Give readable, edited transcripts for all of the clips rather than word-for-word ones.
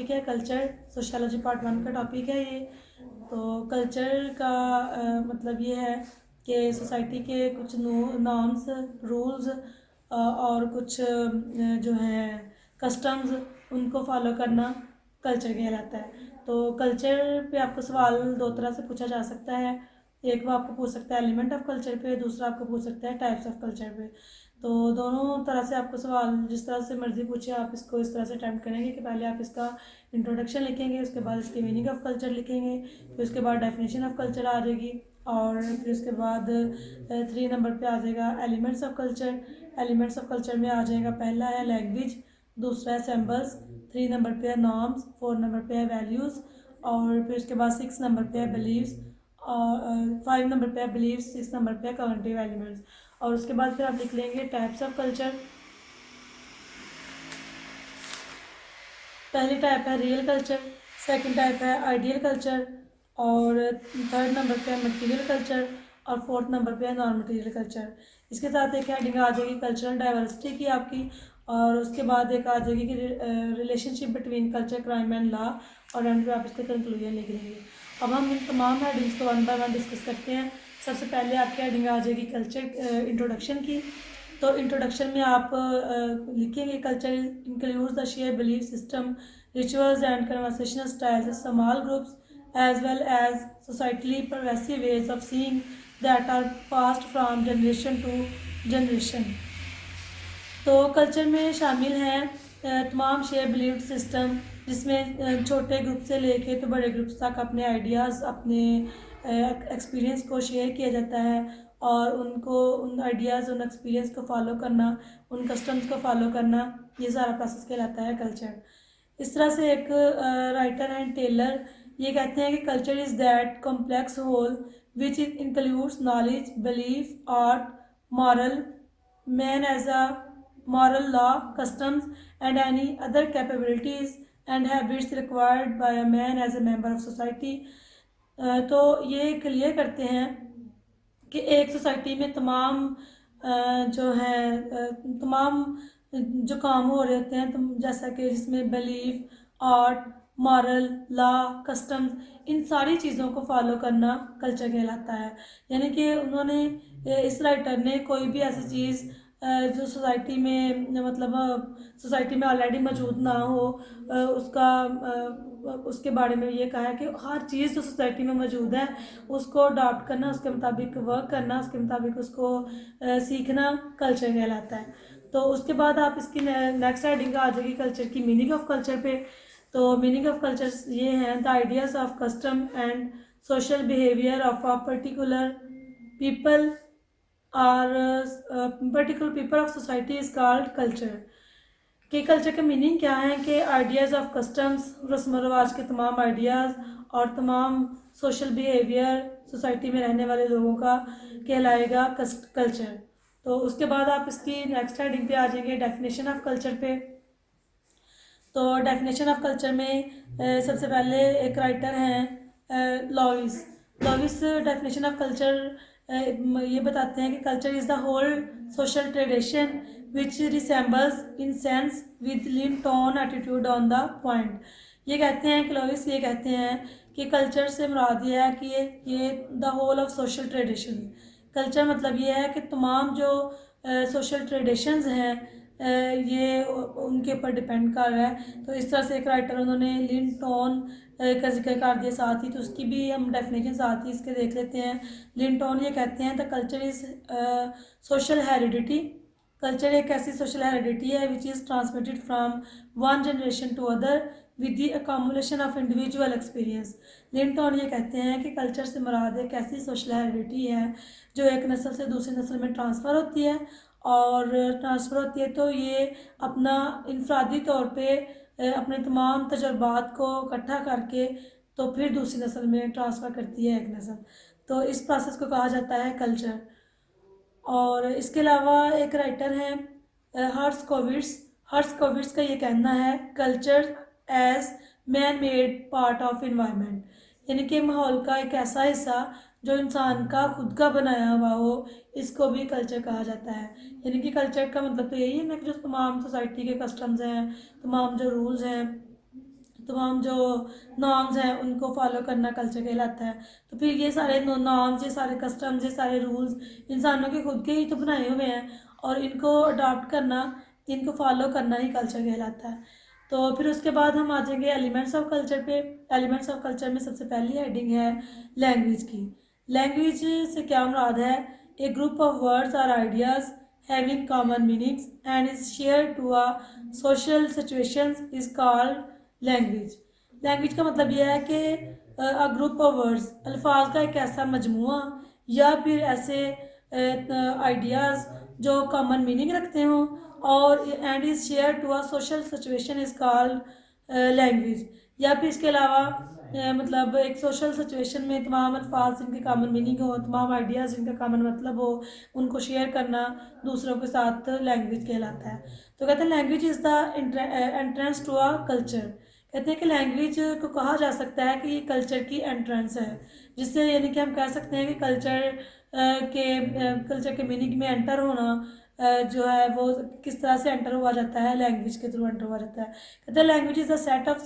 Topic है culture, sociology part 1 का topic है ये। तो कल्चर का मतलब ये है कि सोसाइटी के कुछ नॉर्म्स, रूल्स और कुछ जो है कस्टम्स, उनको फॉलो करना कल्चर कहलाता है। तो कल्चर पे आपको सवाल दो तरह से पूछा जा सकता है। एक वो आपको पूछ सकता है एलिमेंट ऑफ कल्चर पे, दूसरा आपको पूछ सकता है टाइप्स ऑफ कल्चर पे। तो दोनों तरह से आपको सवाल जिस तरह से मर्जी पूछे आप इसको इस तरह से अटैम्प्ट करेंगे कि पहले आप इसका इंट्रोडक्शन लिखेंगे, उसके बाद इसकी मीनिंग ऑफ कल्चर लिखेंगे, फिर उसके बाद डेफिनेशन ऑफ कल्चर आ जाएगी, और फिर उसके बाद 3 नंबर पे आ जाएगा elements of culture. Elements of culture में आ जाएगा पहला है लैंग्वेज, दूसरा है सिंबल्स, 3 नंबर पे है नॉर्म्स, 4 नंबर पे है वैल्यूज़, और फिर उसके बाद 6 नंबर पे है बिलीव्स, और 5 नंबर पे है बिलीव्स, 6 नंबर पे है कॉग्निटिव एलिमेंट्स। और उसके बाद फिर आप लिख लेंगे टाइप्स ऑफ कल्चर। पहली टाइप है रियल कल्चर, सेकंड टाइप है आइडियल कल्चर, और थर्ड नंबर पे है मटेरियल कल्चर, और फोर्थ नंबर पे है नॉन मटेरियल कल्चर। इसके साथ एक हेडिंग आ जाएगी कल्चरल डाइवर्सिटी की आपकी, और उसके बाद एक आ जाएगी कि relationship between culture, crime and law, और एंड पे आप इसके कंक्लूजन लिख लेंगे। अब हम इन तमाम हेडिंग्स को 1 बाय 1 डिस्कस करते हैं। सबसे पहले आपकी हेडिंग आ जाएगी कल्चर इंट्रोडक्शन की। तो इंट्रोडक्शन में आप लिखेंगे culture includes the share belief system, rituals and conversational styles of small groups as well as societally progressive ways of seeing that are passed from generation to generation। तो culture में शामिल हैं तमाम शेयर बिलीव सिस्टम, जिसमें छोटे group से लेके तो बड़े ग्रुप्स तक अपने आइडियाज़, अपने एक्सपीरियंस को शेयर किया जाता है, और उनको उन आइडियाज़, उन एक्सपीरियंस को फॉलो करना, उन कस्टम्स को फॉलो करना, ये सारा प्रोसेस कहलाता है कल्चर। इस तरह से एक राइटर हैं टेलर, ये कहते हैं कि culture is that complex whole which includes knowledge, belief, art, moral, man as a moral law, customs and any other capabilities and habits required by a man as a member of society। तो ये clear करते हैं कि एक society में तमाम जो है तमाम जो काम हो रहे होते हैं, तो जैसा कि जिसमें belief, art, moral, law, customs, इन सारी चीज़ों को फॉलो करना कल्चर कहलाता है। यानी कि उन्होंने इस राइटर ने कोई भी ऐसी चीज़ जो सोसाइटी में मतलब सोसाइटी में ऑलरेडी मौजूद ना हो, उसका उसके बारे में ये कहा है कि हर चीज़ जो सोसाइटी में मौजूद है उसको अडॉप्ट करना, उसके मुताबिक वर्क करना, उसके मुताबिक उसको सीखना कल्चर कहलाता है। तो उसके बाद आप इसकी नेक्स्ट हेडिंग आ जाएगी कल्चर की मीनिंग ऑफ कल्चर पे। तो मीनिंग ऑफ कल्चर ये हैं the ideas of custom and social behaviour of a particular people और particular people of society is called culture. कि कल्चर का मीनिंग क्या है कि आइडियाज़ ऑफ कस्टम्स, रस्म व रवाज के तमाम आइडियाज़ और तमाम सोशल बिहेवियर सोसाइटी में रहने वाले लोगों का कहलाएगा कल्चर। तो उसके बाद आप इसकी नेक्स्ट हेडिंग पे आ जाएंगे डेफिनेशन ऑफ कल्चर पे। तो डेफिनेशन ऑफ कल्चर में सबसे पहले एक राइटर हैं Lewis. Lewis definition of culture ये बताते हैं कि culture is the whole social tradition which resembles in sense with Linton attitude on the point. ये कहते हैं कि लॉविस ये कहते हैं कि कल्चर से मुराद ये है कि ये the whole of social tradition. Culture मतलब ये है कि तमाम जो सोशल ट्रेडिशंस हैं ये उनके ऊपर डिपेंड कर रहा है। तो इस तरह से एक राइटर उन्होंने लिन टोन का जिक्र कर दिया साथ ही, तो उसकी भी हम डेफिनेशन साथ ही इसके देख लेते हैं। लिन टोन ये कहते हैं the culture is social heredity. Culture एक ऐसी सोशल हेरिडिटी है which is transmitted from one generation to other with the accumulation of individual experience. Linton ये कहते हैं कि कल्चर से मुराद एक ऐसी सोशल हेरिडिटी है जो एक नस्ल से दूसरी नस्ल में ट्रांसफ़र होती है, और ट्रांसफ़र होती है तो ये अपना इनफरादी तौर पे अपने तमाम तजुर्बात को इकट्ठा करके तो फिर दूसरी नस्ल में ट्रांसफ़र करती है एक नस्ल। तो इस प्रोसेस को कहा जाता है कल्चर। और इसके अलावा एक राइटर हैं हर्ट्ज़कोविट्ज़। हर्ट्ज़कोविट्ज़ का ये कहना है culture as man made part of environment, यानी कि माहौल का एक ऐसा हिस्सा जो इंसान का खुद का बनाया हुआ हो, इसको भी कल्चर कहा जाता है। यानी कि कल्चर का मतलब तो यही है ना कि जो तमाम सोसाइटी के कस्टम्स हैं, तमाम जो रूल्स हैं, तमाम जो नॉर्म्स हैं उनको फॉलो करना कल्चर कहलाता है। तो फिर ये सारे नॉर्म्स, ये सारे कस्टम्स, ये सारे रूल्स इंसानों के खुद के ही तो बनाए हुए हैं और इनको अडॉप्ट करना, इनको फॉलो करना ही कल्चर कहलाता है। तो फिर उसके बाद हम आ जाएंगे एलिमेंट्स ऑफ कल्चर पे। एलिमेंट्स ऑफ कल्चर में सबसे पहली हेडिंग है लैंग्वेज की। लैंग्वेज से क्या मुराद है? ए ग्रुप ऑफ वर्ड्स और ideas having common meanings and is shared to a social situations is called language। Language का मतलब यह है कि अ ग्रुप ऑफ वर्ड्स, अल्फाज का एक ऐसा मजमुआ या फिर ऐसे आइडियाज़ जो कॉमन मीनिंग रखते हों और and is share to a social situation is called language. या फिर इसके अलावा मतलब एक सोशल सिचुएशन में तमाम अल्फाज जिनके कॉमन मीनिंग हो, तमाम आइडियाज़ जिनका कॉमन मतलब हो, उनको शेयर करना दूसरों के साथ लैंग्वेज कहलाता है। तो कहते हैं language is the entrance to a culture. कहते हैं कि लैंग्वेज को कहा जा सकता है कि ये कल्चर की एंट्रेंस है, जिससे यानी कि हम कह सकते हैं कि कल्चर के मीनिंग में एंटर होना जो है वो किस तरह से एंटर हुआ जाता है, लैंग्वेज के थ्रू एंटर हुआ जाता है। कहते हैं language is the set of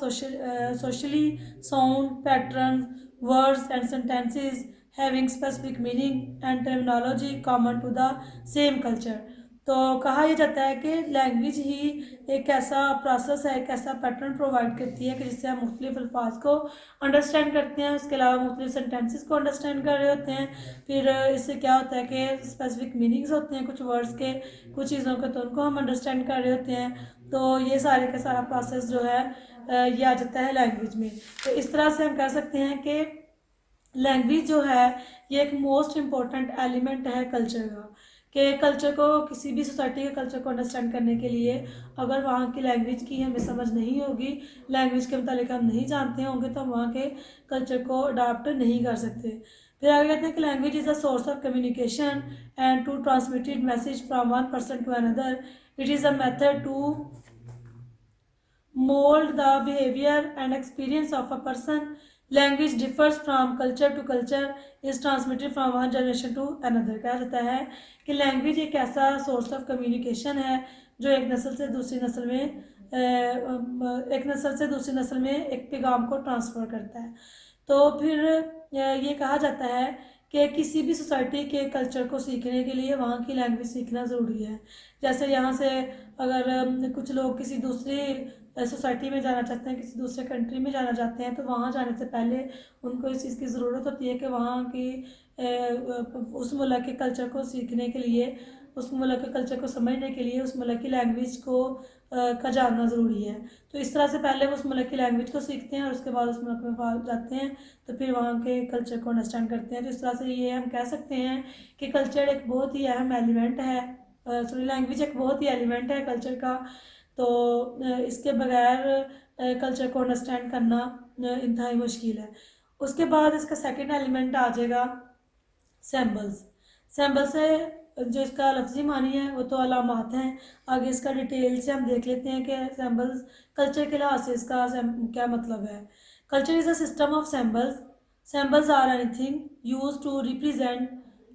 socially sound pattern words and sentences having specific meaning and terminology common to the same culture. तो कहा यह जाता है कि लैंग्वेज ही एक ऐसा प्रोसेस है, एक ऐसा पैटर्न प्रोवाइड करती है कि जिससे हम मुख्तलिफ अल्फाज को अंडरस्टैंड करते हैं, उसके अलावा मुख्तलिफ सेंटेंसेस को अंडरस्टैंड कर रहे होते हैं। फिर इससे क्या होता है कि स्पेसिफिक मीनिंग्स होते हैं कुछ वर्ड्स के, कुछ चीज़ों के, तो उनको हम अंडरस्टैंड कर रहे होते हैं। तो ये सारे का सारा प्रोसेस जो है ये आ जाता है लैंग्वेज में। तो इस तरह से हम कह सकते हैं कि लैंग्वेज जो है ये एक मोस्ट इम्पॉर्टेंट एलिमेंट है कल्चर का। कि कल्चर को, किसी भी सोसाइटी के कल्चर को अंडरस्टैंड करने के लिए अगर वहाँ की लैंग्वेज की हमें समझ नहीं होगी, लैंग्वेज के मुतालिक हम नहीं जानते होंगे, तो हम वहाँ के कल्चर को अडॉप्ट नहीं कर सकते। फिर आगे कहते हैं कि language is a source of communication and to transmitted message from one person to another. It is a method to mold the behavior and experience of a person। Language differs from culture to culture, is transmitted from one generation to another। कहा जाता है कि language एक ऐसा source of communication है जो एक नस्ल से दूसरी नस्ल में एक पैगाम को ट्रांसफ़र करता है। तो फिर ये कहा जाता है कि किसी भी सोसाइटी के कल्चर को सीखने के लिए वहाँ की लैंग्वेज सीखना ज़रूरी है। जैसे यहाँ से अगर कुछ लोग किसी दूसरी सोसाइटी में जाना चाहते हैं, किसी दूसरे कंट्री में जाना चाहते हैं, तो वहाँ जाने से पहले उनको इस चीज़ की ज़रूरत होती है कि वहाँ की उस मुल्क के कल्चर को सीखने के लिए, उस मुल्क के कल्चर को समझने के लिए उस मुल्क की लैंग्वेज को का जानना ज़रूरी है। तो इस तरह से पहले वो उस मुल्क की लैंग्वेज को सीखते हैं और उसके बाद उस मुल्क में जाते हैं, तो फिर वहाँ के कल्चर को अंडरस्टैंड करते हैं। तो इस तरह से ये हम कह सकते हैं कि कल्चर एक बहुत ही अहम एलिमेंट है, लैंग्वेज एक बहुत ही एलिमेंट है कल्चर का। तो इसके बगैर कल्चर को अंडरस्टैंड करना इंतहाई मुश्किल है। उसके बाद इसका सेकंड एलिमेंट आ जाएगा सैम्बल्स। सैम्बल से जो इसका लफ्ज़ी मानी है वो तो अलामात हैं। आगे इसका डिटेल से हम देख लेते हैं कि सैम्बल्स कल्चर के लिहाज से इसका क्या मतलब है। Culture is a system of symbols. Symbols are anything use to represent,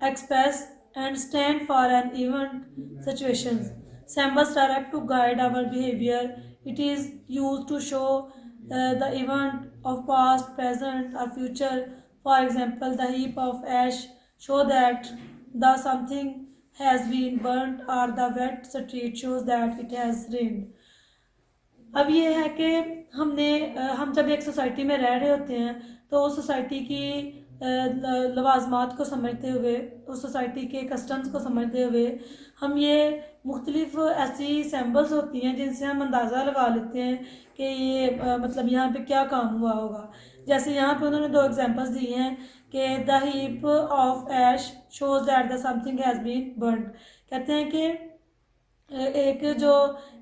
express and stand for an event situations। Symbols direct to guide our behavior। It is used to show the event of past, present or future। For example, the heap of ash show that the something has been burnt or the wet street shows that it has rained। अब ये है कि हम जब एक society में रह रहे होते हैं तो उस सोसाइटी की लवाजमात को समझते हुए, उस सोसाइटी के कस्टम्स को समझते हुए हम ये मुख्तलिफ ऐसी सैम्बल्स होती हैं जिनसे हम अंदाज़ा लगा लेते हैं कि ये मतलब यहाँ पे क्या काम हुआ होगा। जैसे यहाँ पे उन्होंने दो एग्जांपल्स दी हैं कि the heap of ash shows that the something has been burned. कहते हैं कि एक जो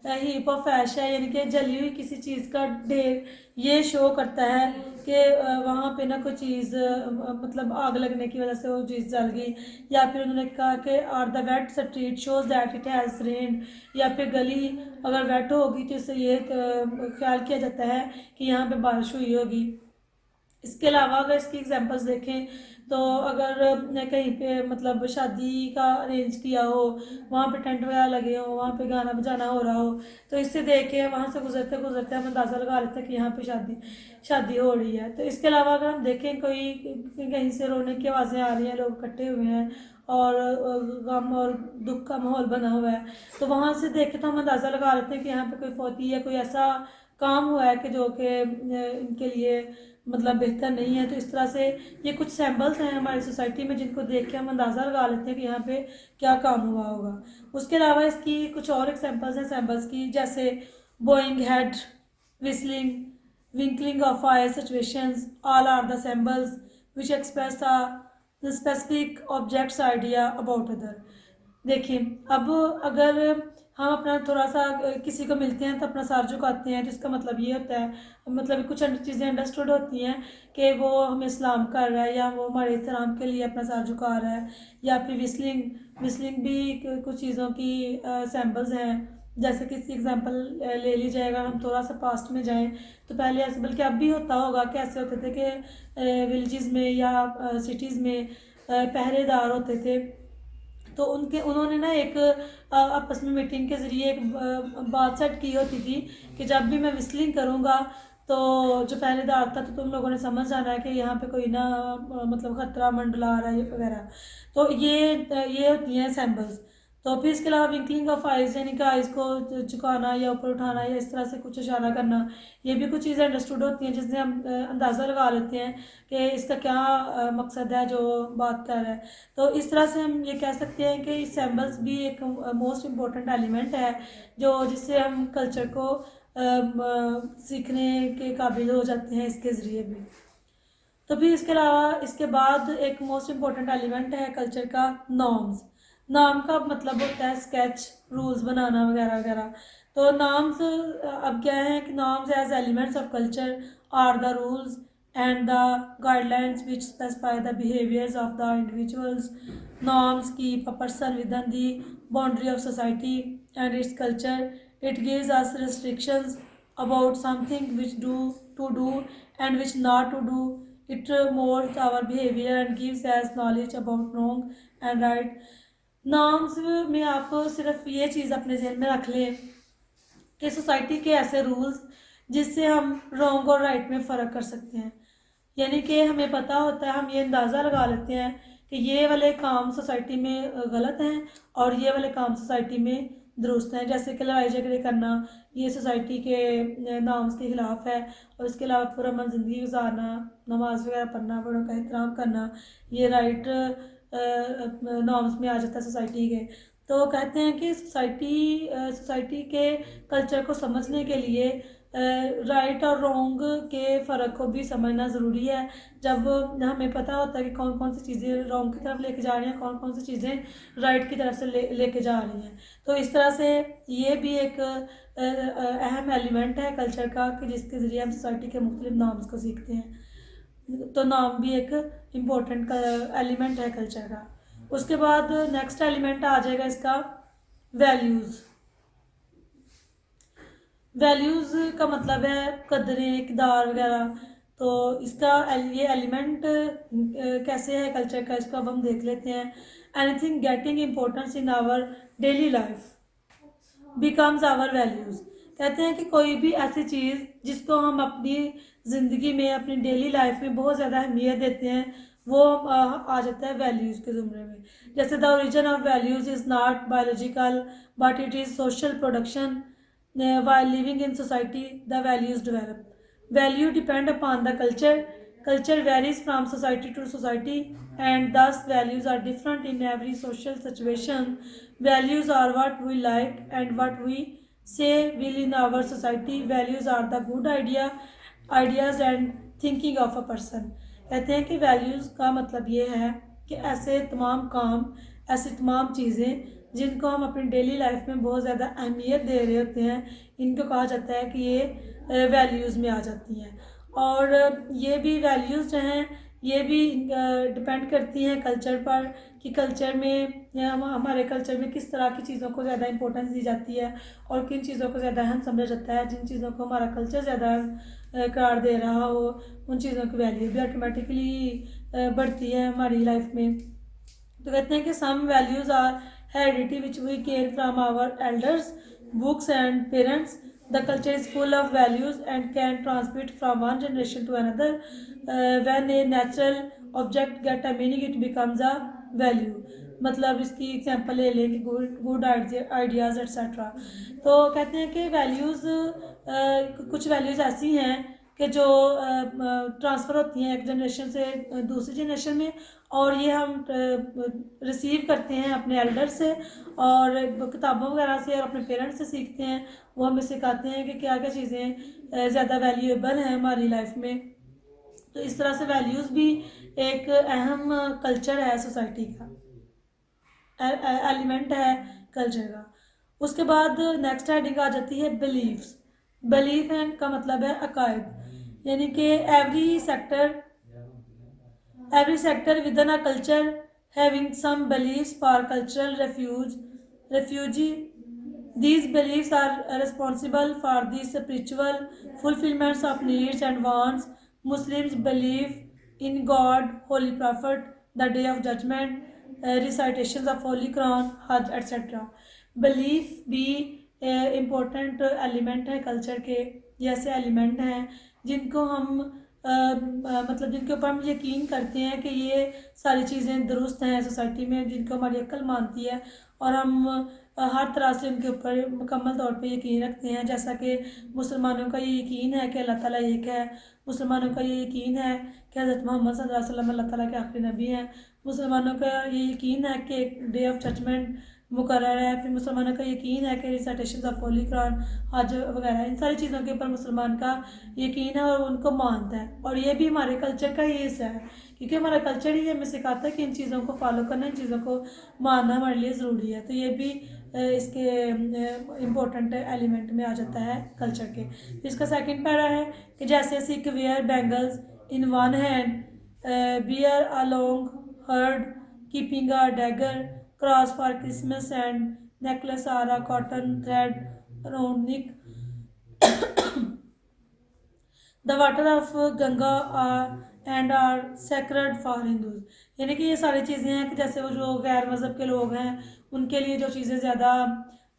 हीप ऑफ ऐश है यानी कि जली हुई किसी चीज़ का ढेर, ये शो करता है कि वहाँ पे ना कोई चीज़ मतलब आग लगने की वजह से वो चीज़ जल गई। या फिर उन्होंने कहा कि are the wet street shows that it has rained. या फिर गली अगर वेट होगी तो इससे ये ख्याल किया जाता है कि यहाँ पे बारिश हुई होगी। इसके अलावा अगर इसकी एग्जांपल्स देखें तो अगर कहीं पे मतलब शादी का अरेंज किया हो, वहाँ पे टेंट वगैरह लगे हो, वहाँ पे गाना बजाना हो रहा हो, तो इससे देख के वहाँ से गुजरते गुजरते हम अंदाज़ा लगा लेते हैं कि यहाँ पे शादी शादी हो रही है। तो इसके अलावा अगर हम देखें कोई कहीं से रोने की आवाज़ें आ रही हैं, लोग इकट्ठे हुए हैं और गम और दुख का माहौल बना हुआ है, तो वहाँ से देख के तो हम अंदाज़ा लगा लेते हैं कि यहाँ पे कोई फौती या कोई ऐसा काम हुआ है कि जो कि इनके लिए मतलब बेहतर नहीं है। तो इस तरह से ये कुछ सैम्पल्स हैं हमारी सोसाइटी में जिनको देख के हम अंदाज़ा लगा लेते हैं कि यहाँ पे क्या काम हुआ होगा। उसके अलावा इसकी कुछ और एग्जांपल्स हैं सैम्पल्स की, जैसे Boeing head, whistling, winkling of eye situations, all are the symbols which express the specific object's idea about other। देखिए, अब अगर हम अपना थोड़ा सा किसी को मिलते हैं तो अपना सर झुकाते हैं, तो इसका मतलब ये होता है, मतलब कुछ चीज़ें अंडरस्टूड होती हैं कि वो हमें सलाम कर रहा है या वो हमारे एहतराम के लिए अपना सर झुका रहा है। या फिर विस्लिंग, विस्लिंग भी कुछ चीज़ों की सैम्पल्स हैं। जैसे कि एग्जांपल ले ली जाएगा, हम थोड़ा सा पास्ट में जाएं तो पहले ऐसे, बल्कि अब भी होता होगा कि ऐसे होते थे कि विलेजेस में या सिटीज़ में पहरेदार होते थे, तो उन्होंने ना एक आपस में मीटिंग के ज़रिए एक बात सेट की होती थी कि जब भी मैं विस्लिंग करूँगा तो जो पहरेदार था, तो तुम लोगों ने समझ जाना है कि यहाँ पे कोई ना मतलब ख़तरा मंडला रहा है वगैरह। तो ये होती हैं सैम्पल्स। तो फिर इसके अलावा विंकलिंग ऑफ आइज़, यानी कि आइज़ को झुकाना या ऊपर उठाना या इस तरह से कुछ इशारा करना, ये भी कुछ चीज़ें अंडरस्टूड होती हैं जिससे हम अंदाज़ा लगा लेते हैं कि इसका क्या मकसद है जो बात कर रहा है। तो इस तरह से हम ये कह सकते हैं कि सैम्पल्स भी एक मोस्ट इम्पॉर्टेंट एलिमेंट है जो जिससे हम कल्चर को सीखने के काबिल हो जाते हैं इसके ज़रिए भी। तो फिर इसके अलावा इसके बाद एक मोस्ट इम्पॉर्टेंट एलिमेंट है कल्चर का नॉर्म्स। नाम का मतलब होता है स्केच, रूल्स बनाना वगैरह वगैरह। तो नॉर्म्स अब क्या है कि norms as elements of culture are the rules and the guidelines which specify the behaviours of the individuals. Norms keep a person within the boundary of society and its culture. It gives us restrictions about something which to do and which not to do. It molds our behavior and gives us knowledge about wrong and right. Norms में आप सिर्फ ये चीज़ अपने जहन में रख लें कि सोसाइटी के ऐसे रूल्स जिससे हम रॉन्ग और राइट में फ़र्क कर सकते हैं। यानी कि हमें पता होता है, हम ये अंदाज़ा लगा लेते हैं कि ये वाले काम सोसाइटी में गलत हैं और ये वाले काम सोसाइटी में दुरुस्त हैं। जैसे कि लड़ाई झगड़े करना, ये सोसाइटी के नॉर्म्स के ख़िलाफ़ है। और इसके अलावा पुरअमन ज़िंदगी गुजारना, नमाज वगैरह पढ़ना, बड़ों का एहतराम करना, ये राइट नॉर्म्स में आ जाता है सोसाइटी के। तो कहते हैं कि सोसाइटी के कल्चर को समझने के लिए राइट और रॉन्ग के फ़र्क को भी समझना ज़रूरी है। जब हमें पता होता है कि कौन कौन सी चीज़ें रॉन्ग की तरफ लेके जा रही हैं, कौन कौन सी चीज़ें राइट की तरफ से लेके जा रही हैं। तो इस तरह से ये भी एक अहम एलिमेंट है कल्चर का कि जिसके ज़रिए हम सोसाइटी के मुख्तलिफ नॉर्म्स को सीखते हैं। तो नॉर्म भी एक इम्पोर्टेंट एलिमेंट है कल्चर का। उसके बाद नेक्स्ट एलिमेंट आ जाएगा इसका वैल्यूज़। वैल्यूज़ का मतलब है कदरें, इक़दार वगैरह। तो इसका ये एलिमेंट कैसे है कल्चर का, इसको अब हम देख लेते हैं। Anything getting importance in our daily life becomes our values. कहते हैं कि कोई भी ऐसी चीज़ जिसको हम अपनी ज़िंदगी में, अपनी डेली लाइफ में बहुत ज़्यादा अहमियत देते हैं, वो आ जाता है वैल्यूज़ के ज़ुमरे में। जैसे the origin of values is not biological but it is social production. While living in society, the values develop. Value depend upon the culture. Culture varies from society to society, and thus values are different in every social situation. Values are what we like and what we say will in our society. Values are the good ideas and thinking of a person. कहते हैं कि values का मतलब ये है कि ऐसे तमाम काम, ऐसी तमाम चीज़ें जिनको हम अपनी डेली लाइफ में बहुत ज़्यादा अहमियत दे रहे होते हैं, इनको कहा जाता है कि ये वैल्यूज़ में आ जाती हैं। और ये भी वैल्यूज़ जो हैं ये भी डिपेंड करती हैं कल्चर पर कि कल्चर में हमारे कल्चर में किस तरह की चीज़ों को ज़्यादा इंपॉर्टेंस दी जाती है और किन चीज़ों को ज़्यादा अहम समझा जाता है। जिन चीज़ों को हमारा कल्चर ज़्यादा करार दे रहा हो, उन चीज़ों की वैल्यू भी ऑटोमेटिकली बढ़ती है हमारी लाइफ में। तो कहते हैं कि some values are heredity which we gain from our elders, books and parents. The culture is full of values and can transmit from one generation to another. When a natural object get a meaning it becomes a value. मतलब इसकी example ले लेंगे good ideas etcetera. तो कहते हैं कि values, कुछ values ऐसी हैं कि जो ट्रांसफ़र होती हैं एक जनरेशन से दूसरी जनरेशन में, और ये हम रिसीव करते हैं अपने एल्डर से और किताबों वगैरह से और अपने पेरेंट्स से सीखते हैं। वो हमें सिखाते हैं कि क्या क्या चीज़ें ज़्यादा वैल्यूएबल हैं हमारी लाइफ में। तो इस तरह से वैल्यूज़ भी एक अहम कल्चर है सोसाइटी का, एलिमेंट है कल्चर का। उसके बाद नेक्स्ट हेडिंग आ जाती है बिलीफ्स। बिलीफ है का मतलब है अकायद, यानी कि every sector within a culture having some beliefs for cultural refugee. These beliefs are responsible for the spiritual fulfillments of needs and wants. Muslims believe in God, holy prophet, the day of judgment, recitations of holy Quran, hajj etc. Belief भी important element है culture के। जैसे element हैं जिनको हम मतलब जिनके ऊपर हम यकीन करते हैं कि ये सारी चीज़ें दुरुस्त हैं सोसाइटी में, जिनको हमारी अक्ल मानती है और हम हर तरह से उनके ऊपर मुकम्मल तौर पे यकीन रखते हैं। जैसा कि मुसलमानों का ये यकीन है कि अल्लाह ताला एक है, मुसलमानों का ये यकीन है कि हज़रत मोहम्मद सल्लल्लाहु अलैहि वसल्लम अल्लाह ताला के आखिरी नबी हैं, मुसलमानों का ये यकीन है कि एक डे ऑफ जजमेंट मुकर्रर है, फिर मुसलमानों का यकीन है कि रिसाइटेशन ऑफ होली कुरान, हज वगैरह, इन सारी चीज़ों के ऊपर मुसलमान का यकीन है और उनको मानता है। और ये भी हमारे कल्चर का ही हिस्सा है, क्योंकि हमारा कल्चर ही हमें सिखाता है कि इन चीज़ों को फॉलो करना, इन चीज़ों को मानना हमारे लिए ज़रूरी है। तो ये भी इसके इम्पोर्टेंट एलिमेंट में आ जाता है कल्चर के। इसका सेकंड पैरा है कि जैसे Sikh wear bangles in one hand, bear a long hair, keeping a dagger, cross for Christmas and necklace or a cotton thread around neck, the water of Ganga and are sacred for Hindus. यानी कि ये सारी चीज़ें हैं कि जैसे वो जो गैर मज़हब के लोग हैं उनके लिए जो चीज़ें ज़्यादा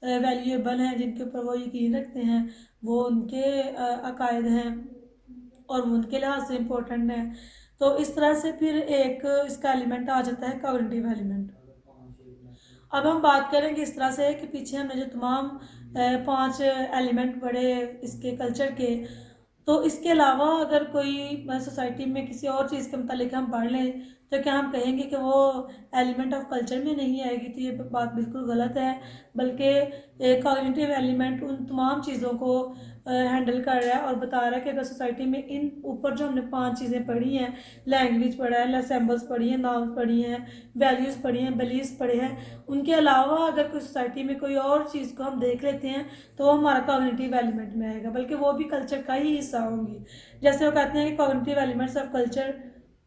वैल्यूएबल हैं, जिनके ऊपर वो यकीन रखते हैं, वो उनके अकायद हैं और वो उनके लिहाज से इम्पोर्टेंट हैं। तो इस तरह से फिर एक इसका एलिमेंट आ जाता है कॉग्निटिव एलिमेंट। अब हम बात करेंगे इस तरह से कि पीछे हमने जो तमाम 5 एलिमेंट पढ़े इसके कल्चर के, तो इसके अलावा अगर कोई सोसाइटी में किसी और चीज़ के मतलब हम पढ़ लें तो क्या हम कहेंगे कि वो एलिमेंट ऑफ कल्चर में नहीं आएगी? तो ये बात बिल्कुल गलत है, बल्कि एक कॉग्निटिव एलिमेंट उन तमाम चीज़ों को हैंडल कर रहा है और बता रहा है कि अगर सोसाइटी में इन ऊपर जो हमने 5 चीज़ें पढ़ी हैं, लैंग्वेज पढ़ा है, सिम्बल्स पढ़ी हैं, नाउन पढ़ी हैं, वैल्यूज़ पढ़ी हैं, बिलीव्स पढ़े हैं, उनके अलावा अगर कोई सोसाइटी में कोई और चीज़ को हम देख लेते हैं तो वो हमारा कॉग्निटिव एलिमेंट में आएगा, बल्कि वो भी कल्चर का ही हिस्सा होंगी। जैसे वो कहते हैं कि cognitive elements of culture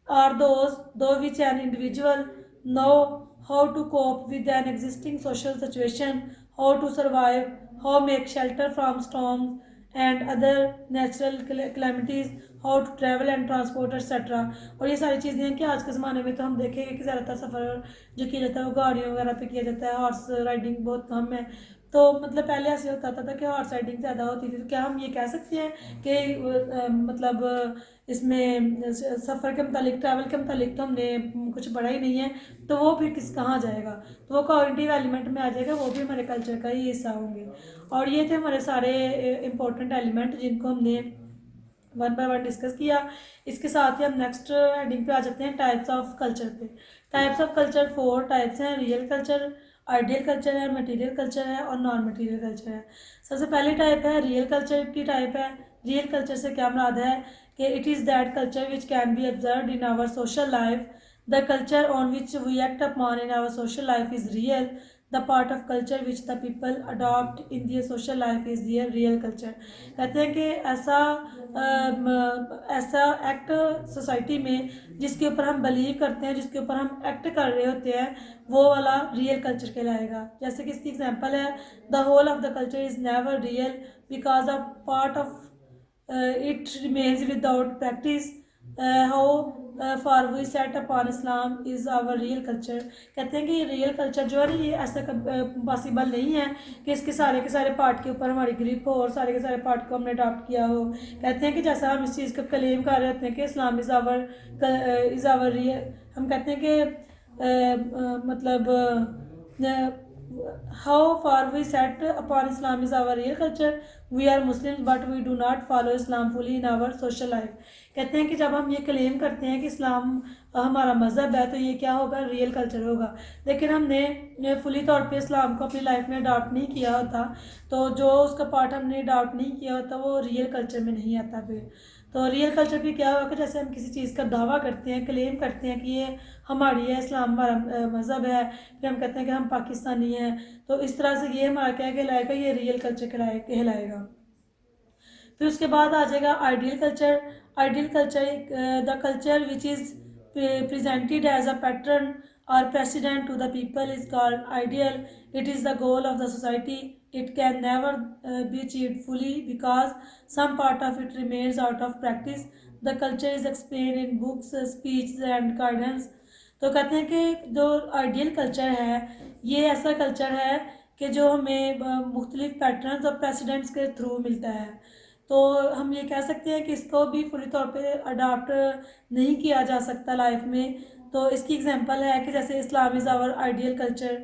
are those which an individual know how to cope with an existing social situation, how to survive, how make shelter from storms and other natural calamities, how to travel and transport etc. और ये सारी चीज़ें हैं कि आज के ज़माने में तो हम देखेंगे कि ज़्यादातर सफ़र जो किया जाता है वो गाड़ियों वगैरह पे किया जाता है, हॉर्स राइडिंग बहुत कम है। तो मतलब पहले ऐसे होता था कि हॉर्स राइडिंग ज़्यादा होती थी। तो क्या हम ये कह सकते हैं कि मतलब इसमें सफ़र के मतलब ट्रैवल के मतलब तो हमने कुछ पढ़ा ही नहीं है, तो वो फिर कहाँ जाएगा? तो वो कॉग्निटिव एलिमेंट में आ जाएगा, वो भी हमारे कल्चर का ही हिस्सा होंगे। और ये थे हमारे सारे इम्पोर्टेंट एलिमेंट जिनको हमने वन बाय वन डिस्कस किया। इसके साथ ही हम नेक्स्ट हेडिंग पे आ जाते हैं टाइप्स ऑफ कल्चर पे। टाइप्स ऑफ कल्चर 4 टाइप्स हैं, रियल कल्चर, आइडियल कल्चर है, मटेरियल कल्चर है और नॉन मटेरियल कल्चर है। सबसे पहली टाइप है रियल कल्चर की टाइप है। रियल कल्चर से क्या मुराद है कि it is that culture which can be observed in our social life, the culture on which we act upon in our social life is real, the part of culture which the people adopt in their social life is their real culture. कहते हैं कि ऐसा act society में जिसके ऊपर हम believe करते हैं, जिसके ऊपर हम एक्ट कर रहे होते हैं, वो वाला रियल कल्चर कहलाएगा। जैसे कि इसकी एग्जांपल है the whole of the culture is never real because a part of it remains without practice, how for we set upon Islam is our real culture. कहते हैं कि ये रियल कल्चर जो है ना, ये ऐसा पॉसिबल नहीं है कि इसके सारे के सारे पार्ट के ऊपर हमारी ग्रिप हो और सारे के सारे पार्ट को हमने अडॉप्ट किया हो। कहते हैं कि जैसा हम इस चीज़ का क्लेम कर रहे होते हैं कि इस्लाम इज़ आवर रियल, हम कहते हैं कि मतलब how far we set upon Islam is our real culture. We are Muslims but we do not follow Islam fully in our social life. कहते हैं कि जब हम ये क्लेम करते हैं कि इस्लाम हमारा मज़हब है तो ये क्या होगा, रियल कल्चर होगा। लेकिन हमने फुली तौर पे इस्लाम को अपनी लाइफ में अडॉप्ट नहीं किया होता, तो जो उसका पार्ट हमने अडॉप्ट नहीं किया होता वो रियल कल्चर में नहीं आता फिर। तो रियल कल्चर भी क्या होगा कि जैसे हम किसी चीज़ का दावा करते हैं, क्लेम करते हैं कि ये हमारी है, इस्लाम हमारा मज़हब है, फिर हम कहते हैं कि हम पाकिस्तानी हैं, तो इस तरह से ये हमारा क्या कहलाएगा, ये रियल कल्चर कहलाएगा। फिर उसके बाद आ जाएगा ideal culture. Ideal culture the culture which is presented as a pattern or precedent to the people is called ideal. It is the goal of the society. It can never be achieved fully because some part of it remains out of practice. The culture is explained in books, speeches and guidance. तो कहते हैं कि जो ideal culture है ये ऐसा culture है कि जो हमें मुख्तलिफ पैटर्न्स और प्रेसिडेंट्स के थ्रू मिलता है। तो हम ये कह सकते हैं कि इसको भी पूरी तौर पे अडॉप्ट नहीं किया जा सकता लाइफ में। तो इसकी एग्जांपल है कि जैसे Islam is our ideal culture,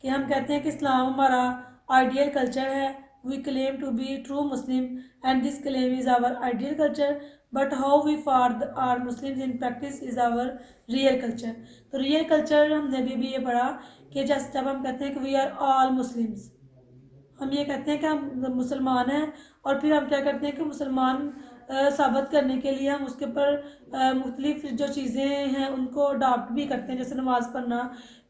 कि हम कहते हैं कि इस्लाम हमारा आइडियल कल्चर है। We claim to be true Muslim and this claim is our ideal culture but how we for are Muslims in practice is our real culture. तो real culture हमने भी ये पढ़ा कि जैसे जब हम कहते हैं कि वी आर ऑल मुस्लिम्स, हम ये कहते हैं कि हम मुसलमान हैं, और फिर हम क्या करते हैं कि मुसलमान साबित करने के लिए हम उसके ऊपर मुख्तलिफ जो चीज़ें हैं उनको अडॉप्ट भी करते हैं, जैसे नमाज़ पढ़ना,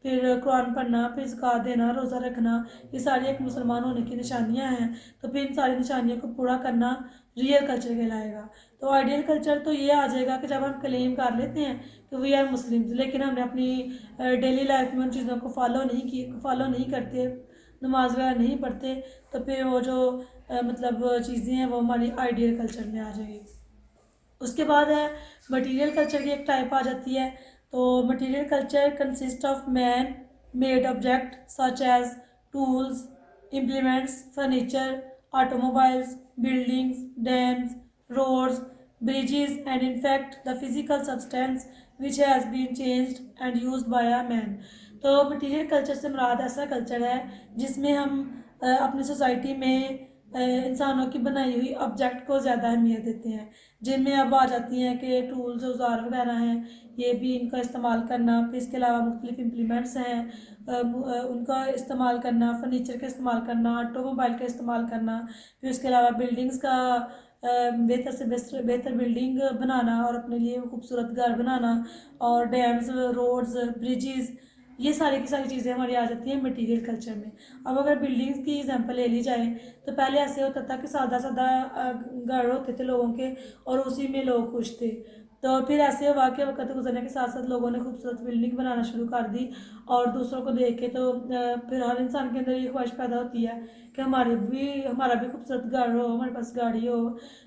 फिर कुरान पढ़ना, फिर ज़कात देना, रोज़ा रखना, ये सारी एक मुसलमान होने की निशानियां हैं। तो फिर इन सारी निशानियों को पूरा करना रियल कल्चर कहलाएगा। तो आइडियल कल्चर तो ये आ जाएगा कि जब हम क्लेम कर लेते हैं कि वी आर मुस्लिम्स, लेकिन हमने अपनी डेली लाइफ में उन चीज़ों को फॉलो नहीं करते, नमाज वगैरह नहीं पढ़ते, तो फिर वो जो मतलब चीज़ें हैं वो हमारी आइडियल कल्चर में आ जाएगी। उसके बाद है मटेरियल कल्चर की एक टाइप आ जाती है। तो material culture consist of man made object such as tools, implements, furniture, automobiles, buildings, dams, roads, bridges, and in fact the physical substance which has been changed and used by a man. तो material culture से मुराद ऐसा culture है जिसमें हम अपनी society में इंसानों की बनाई हुई ऑब्जेक्ट को ज़्यादा अहमियत देते हैं, जिनमें अब आ जाती हैं कि टूल्स औजार वगैरह हैं, ये भी इनका इस्तेमाल करना, फिर इसके अलावा मुख्तलिफ इम्प्लीमेंट्स हैं उनका इस्तेमाल करना, फर्नीचर का इस्तेमाल करना, ऑटोमोबाइल का इस्तेमाल करना, फिर इसके अलावा बिल्डिंग्स का बेहतर से बेहतर बिल्डिंग बनाना और अपने लिए खूबसूरत घर बनाना, और डैम्स, रोड्स, ब्रिजेस, ये सारी की सारी चीज़ें हमारी आ जाती हैं मटेरियल कल्चर में। अब अगर बिल्डिंग्स की एग्जांपल ले ली जाए तो पहले ऐसे होता था कि सादा सादा घर होते थे लोगों के और उसी में लोग खुश थे। तो फिर ऐसे हुआ कि वक्त गुजरने के साथ साथ लोगों ने खूबसूरत बिल्डिंग बनाना शुरू कर दी, और दूसरों को देख के तो फिर हर इंसान के अंदर ये ख्वाहिश पैदा होती है कि हमारा भी खूबसूरत घर हो, हमारे पास गाड़ी हो,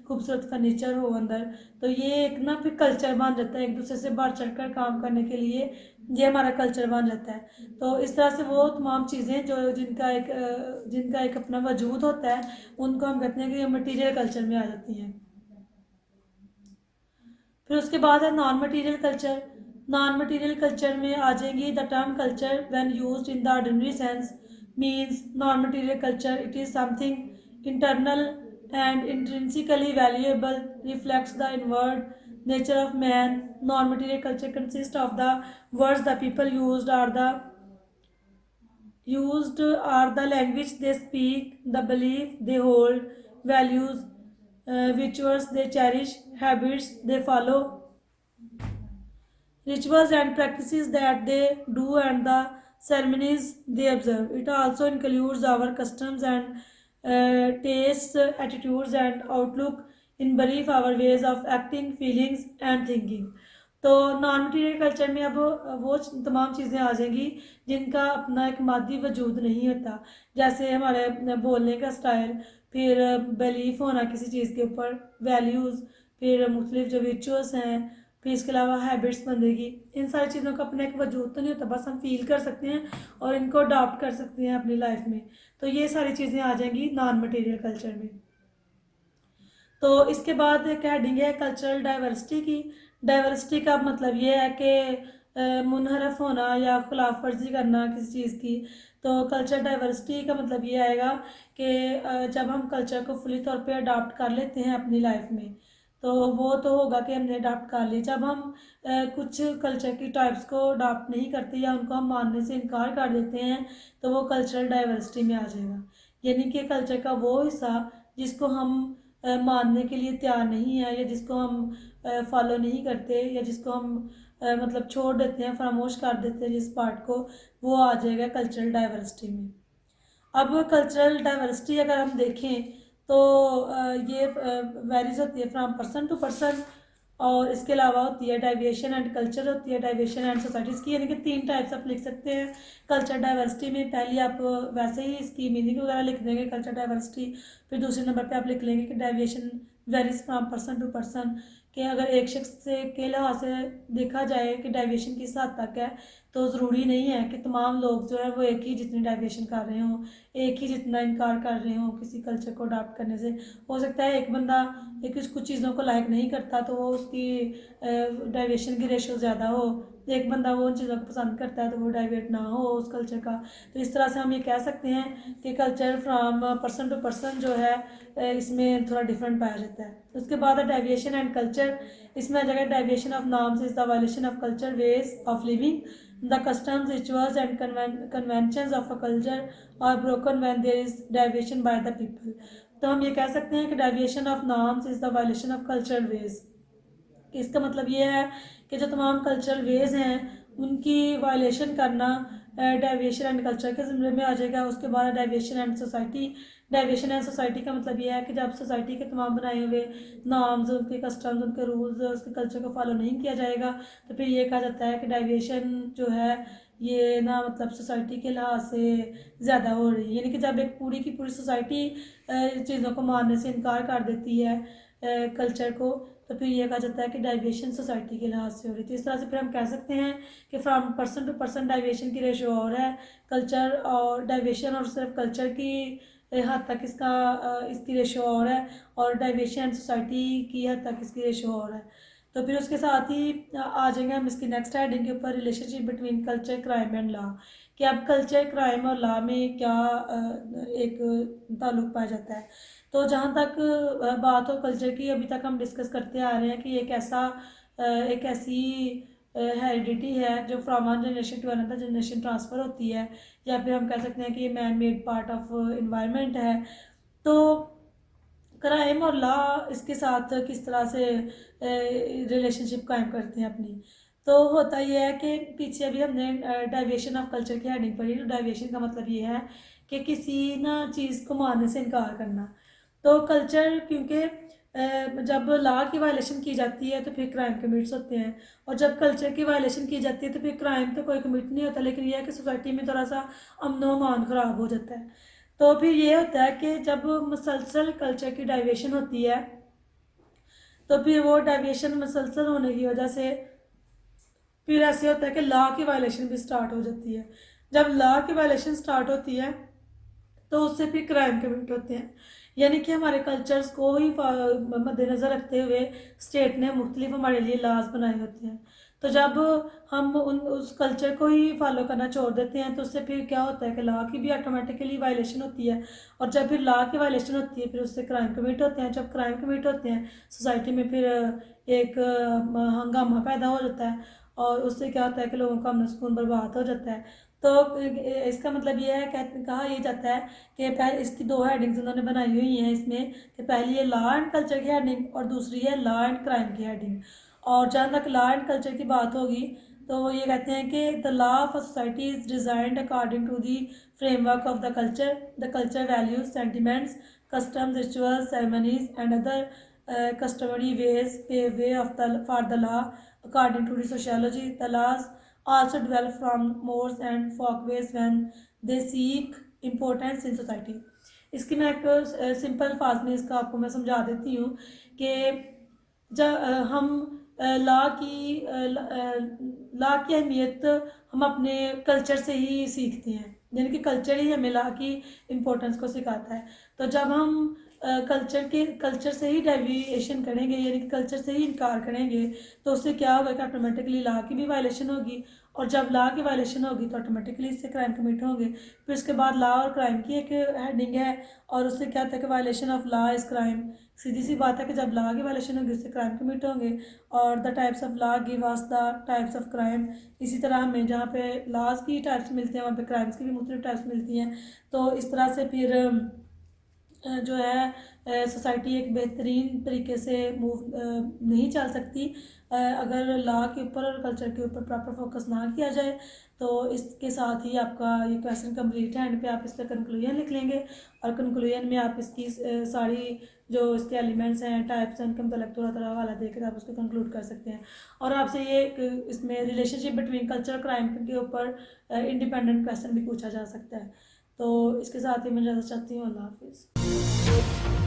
खूबसूरत फर्नीचर हो अंदर। तो ये एक ना फिर कल्चर बन जाता है, एक दूसरे से बढ़ चढ़ कर काम करने के लिए ये हमारा कल्चर बन जाता है। तो इस तरह से वो तमाम चीज़ें जो जिनका एक अपना वजूद होता है उनको हम कहते हैं कि ये मटीरियल कल्चर में आ जाती हैं। फिर उसके बाद है non material culture. Non material culture में आ जाएंगी the term culture when used in the ordinary sense means non material culture it is something internal and intrinsically valuable reflects the inward nature of man. Non-material culture consists of the words the people used are the language they speak, the belief they hold, values, rituals they cherish, habits they follow, rituals and practices that they do, and the ceremonies they observe. It also includes our customs and tastes, attitudes and outlook, in brief our ways of acting, feelings and thinking. तो non material culture में अब वो तमाम चीज़ें आ जाएंगी जिनका अपना एक मादी वजूद नहीं होता, जैसे हमारे बोलने का स्टाइल, फिर बिलीफ होना किसी चीज़ के ऊपर, वैल्यूज़, फिर मुख्तलिफ जो रिचुअल्स हैं, फिर इसके अलावा हैबिट्स बंदगी, इन सारी चीज़ों का अपने एक वजूद तो नहीं होता, बस हम फील कर सकते हैं और इनको अडॉप्ट कर सकते हैं अपनी लाइफ में। तो ये सारी चीज़ें आ जाएंगी नॉन मटेरियल कल्चर में। तो इसके बाद एक हेडिंग है कल्चरल डाइवर्सिटी की। डाइवर्सिटी का मतलब ये है कि मुनहरफ होना या खिलाफ वर्जी करना किसी चीज़ की। तो कल्चर डाइवर्सिटी का मतलब ये आएगा कि जब हम कल्चर को फुली तौर पे अडॉप्ट कर लेते हैं अपनी लाइफ में, तो वो तो होगा कि हमने अडॉप्ट कर ली। जब हम कुछ कल्चर की टाइप्स को अडॉप्ट नहीं करते या उनको हम मानने से इनकार कर देते हैं, तो वो कल्चरल डाइवर्सिटी में आ जाएगा। यानी कि कल्चर का वो हिस्सा जिसको हम मानने के लिए तैयार नहीं है, या जिसको हम फॉलो नहीं करते, या जिसको हम मतलब छोड़ देते हैं, फरामोश कर देते हैं जिस पार्ट को, वो आ जाएगा कल्चरल डाइवर्सिटी में। अब कल्चरल डाइवर्सिटी अगर हम देखें तो ये वेरीज होती है फ्राम पर्सन टू पर्सन, और इसके अलावा होती है डाइवेशन एंड कल्चर, होती है डाइवेशन एंड सोसाइटीज़ की। यानी कि 3 टाइप्स आप लिख सकते हैं कल्चर डाइवर्सिटी में। पहली आप वैसे ही इसकी मीनिंग वगैरह लिख देंगे कल्चर डाइवर्सिटी, फिर दूसरे नंबर पे आप लिख लेंगे कि deviation varies from person to person, कि अगर एक शख्स से के लिहाज से देखा जाए कि डाइवेशन किस हद तक है, तो ज़रूरी नहीं है कि तमाम लोग जो है वो एक ही जितनी डाइवेशन कर रहे हों, एक ही जितना इनकार कर रहे हों किसी कल्चर को अडॉप्ट करने से। हो सकता है एक बंदा एक कुछ चीज़ों को लाइक नहीं करता, तो वो उसकी डाइवेशन की रेशो ज़्यादा हो, एक बंदा वो उन चीज़ों को पसंद करता है तो वो डाइवेट ना हो उस कल्चर का। तो इस तरह से हम ये कह सकते हैं कि culture from person to person जो है इसमें थोड़ा डिफरेंट पाया जाता है। उसके बाद है डाइवेशन एंड कल्चर। इसमें आ जाएगा deviation of norms is the violation of culture ways of living, the customs, rituals and conventions of a culture are broken when there is deviation by the people। तो हम ये कह सकते हैं कि deviation of norms is the violation of cultural ways। इसका मतलब ये है कि जो तमाम कल्चरल वेज हैं उनकी वायलेशन करना डाइवेशन एंड कल्चर के ज़िम्मे में आ जाएगा। उसके बाद deviation and society. Deviation and society का मतलब ये है कि जब सोसाइटी के तमाम बनाए हुए नॉर्म्स, उनके कस्टम्स, उनके रूल्स, उसके कल्चर को फॉलो नहीं किया जाएगा, तो फिर ये कहा जाता है कि डाइवेशन जो है ये ना मतलब सोसाइटी के लिहाज से ज़्यादा हो रही है। यानी कि जब एक पूरी की पूरी सोसाइटी चीज़ों को मानने से इनकार कर देती है कल्चर को, तो फिर ये कहा जाता है कि डाइवेशन सोसाइटी के लिहाज से हो रही थी। इस तरह से फिर हम कह सकते हैं कि from person to person deviation की रेशो और है, कल्चर और डाइवेशन और सिर्फ कल्चर की हद तक इसकी रेशो और है, और डाइवेशन सोसाइटी की हद तक इसकी रेशो और है। तो फिर उसके साथ ही आ जाएंगे हम इसकी नेक्स्ट हेडिंग के ऊपर, relationship between culture, crime and law, कि अब कल्चर, क्राइम और लॉ में क्या एक ताल्लुक पाया जाता है। तो जहाँ तक बात हो कल्चर की, अभी तक हम डिस्कस करते आ रहे हैं कि एक ऐसी हेरिडिटी है जो from one generation to another generation transfer होती है, या फिर हम कह सकते हैं कि ये man made part of environment है। तो क्राइम और लॉ इसके साथ किस तरह से रिलेशनशिप कायम करते हैं अपनी। तो होता यह है कि पीछे अभी हमने डाइवेशन ऑफ कल्चर की हेडिंग पढ़ी। तो डाइवेशन का मतलब ये है कि किसी ना चीज़ को मानने से इनकार करना। तो कल्चर क्योंकि जब लॉ की वायलेशन की जाती है तो फिर क्राइम कमिट्स होते हैं, और जब कल्चर की वायलेशन की जाती है तो फिर क्राइम तो कोई कमिट नहीं होता, लेकिन यह है कि सोसाइटी में थोड़ा सा अमन व अमान ख़राब हो जाता है। तो फिर ये होता है कि जब मुसलसल कल्चर की डाइवेशन होती है, तो फिर वो डाइवेशन मुसलसल होने की वजह से फिर ऐसे होता है कि लॉ की वायलेशन भी स्टार्ट हो जाती है। जब लॉ की वायलेशन स्टार्ट होती है तो उससे फिर क्राइम कमिट होते हैं। यानी कि हमारे कल्चर्स को ही मद्देनज़र रखते हुए स्टेट ने मुख्तलिफ हमारे लिए लॉज बनाए होते हैं। तो जब हम उस कल्चर को ही फॉलो करना छोड़ देते हैं, तो उससे फिर क्या होता है कि लॉ की भी ऑटोमेटिकली वायलेशन होती है, और जब फिर लॉ की वायलेशन होती है फिर उससे क्राइम कमिट होते हैं। जब क्राइम कमिट होते हैं सोसाइटी में फिर एक हंगामा पैदा हो जाता है, और उससे क्या होता है कि लोगों का अमन सुकून बर्बाद हो जाता है। तो इसका मतलब ये है, कहा यह जाता है कि पहले इसकी 2 हेडिंग्स उन्होंने बनाई हुई हैं इसमें, कि पहली है लॉ एंड कल्चर की हेडिंग और दूसरी है लॉ एंड क्राइम की हेडिंग। और जहाँ तक लॉ एंड कल्चर की बात होगी तो वो ये कहते हैं कि the law of a society is designed according to the framework of the culture values, sentiments, customs, rituals, ceremonies and other customary ways pave way for the law according to the sociology. The laws also develop from mores and folkways when they seek importance in society। इसकी मैं एक simple अल्फाज में इसका आपको मैं समझा देती हूँ कि हम लॉ की अहमियत हम अपने कल्चर से ही सीखते हैं, यानी कि कल्चर ही हमें लॉ की इम्पोर्टेंस को सिखाता है। तो जब हम कल्चर से ही डेविएशन करेंगे, यानी कि कल्चर से ही इनकार करेंगे, तो उससे क्या होगा कि ऑटोमेटिकली लॉ की भी वायलेशन होगी, और जब लॉ की वायलेशन होगी तो ऑटोमेटिकली इससे क्राइम कमिट होंगे। फिर उसके बाद लॉ और क्राइम की एक हेडिंग है, और उससे क्या था कि violation of law is crime. सीधी सी बात है कि जब लॉ की वायलेशन होगी उससे क्राइम कमिट होंगे, और the types of law give us the types of crime. इसी तरह हमें जहाँ पे लॉज की टाइप्स मिलती हैं वहाँ पे क्राइम्स की भी मुख्तलिफ टाइप्स मिलती हैं। तो इस तरह से फिर जो है सोसाइटी एक बेहतरीन तरीके से मूव नहीं चल सकती अगर लॉ के ऊपर और कल्चर के ऊपर प्रॉपर फोकस ना किया जाए। तो इसके साथ ही आपका ये क्वेश्चन कंप्लीट है। एंड पे आप इसका कंक्लूजन लिख लेंगे, और कंक्लूजन में आप इसकी सारी जो इसके एलिमेंट्स हैं, टाइप्स हैं, उनका मतलब थोड़ा थोड़ा हवाला देकर आप उसको कंक्लूड कर सकते हैं। और आपसे ये इसमें रिलेशनशिप बिटवीन कल्चर क्राइम के ऊपर इंडिपेंडेंट क्वेश्चन भी पूछा जा सकता है। तो इसके साथ ही मैं ज़्यादा चाहती हूँ। अल्लाह हाफिज़।